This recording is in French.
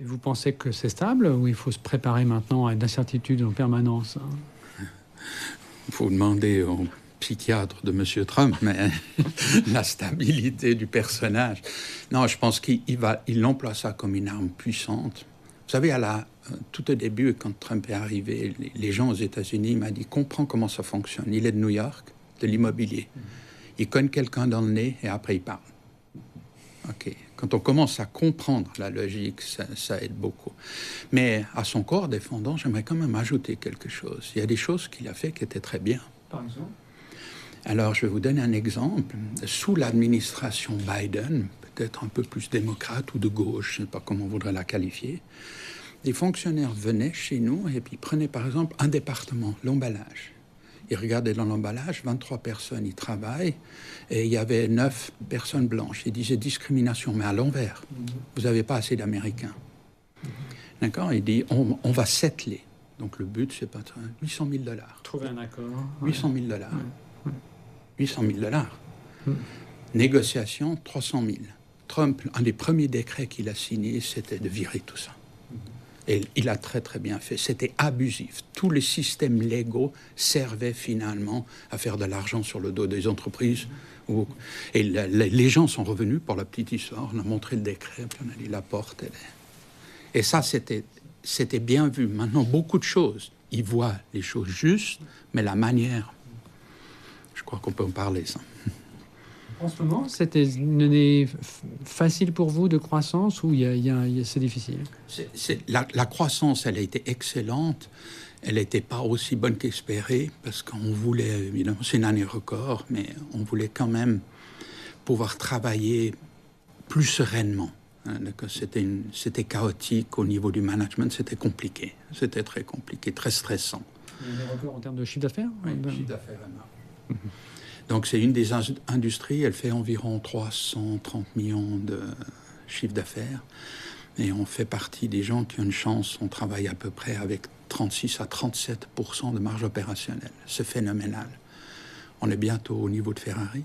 Et vous pensez que c'est stable ou il faut se préparer maintenant à l'incertitude en permanence? Il faut demander au psychiatre de M. Trump, mais la stabilité du personnage. Non, je pense qu'il emploie ça comme une arme puissante. Vous savez, tout au début, quand Trump est arrivé, les gens aux États-Unis m'ont dit « Comprends comment ça fonctionne. Il est de New York, de l'immobilier. Il cogne quelqu'un dans le nez et après il parle. » OK. Quand on commence à comprendre la logique, ça aide beaucoup. Mais à son corps défendant, j'aimerais quand même ajouter quelque chose. Il y a des choses qu'il a fait qui étaient très bien. Par exemple? Alors, je vais vous donner un exemple. Sous l'administration Biden, peut-être un peu plus démocrate ou de gauche, je ne sais pas comment on voudrait la qualifier, des fonctionnaires venaient chez nous et puis prenaient par exemple un département, l'emballage. Ils regardaient dans l'emballage, 23 personnes y travaillent, et il y avait 9 personnes blanches. Ils disaient discrimination, mais à l'envers. Vous n'avez pas assez d'Américains. D'accord? Il dit, on va settler. Donc le but, c'est pas 800 000 $. Trouver un accord. 800 000 $. 800 000 $. Négociation, 300 000. Trump, un des premiers décrets qu'il a signé, c'était de virer tout ça. Et il a très très bien fait. C'était abusif. Tous les systèmes légaux servaient finalement à faire de l'argent sur le dos des entreprises. Et les gens sont revenus pour la petite histoire. On a montré le décret, puis on a dit la porte. Et ça, c'était bien vu. Maintenant, beaucoup de choses. Ils voient les choses justes, mais la manière, je crois qu'on peut en parler, ça. En ce moment, c'était une année facile pour vous de croissance ou c'est difficile? La croissance, elle a été excellente. Elle n'était pas aussi bonne qu'espérée parce qu'on voulait, évidemment, c'est une année record, mais on voulait quand même pouvoir travailler plus sereinement. C'était chaotique au niveau du management, c'était compliqué. C'était très compliqué, très stressant. Il y a des records en termes de chiffre d'affaires? Oui, chiffre d'affaires énorme. Donc, c'est une des industries, elle fait environ 330 millions de chiffre d'affaires. Et on fait partie des gens qui ont une chance, on travaille à peu près avec 36 à 37% de marge opérationnelle. C'est phénoménal. On est bientôt au niveau de Ferrari.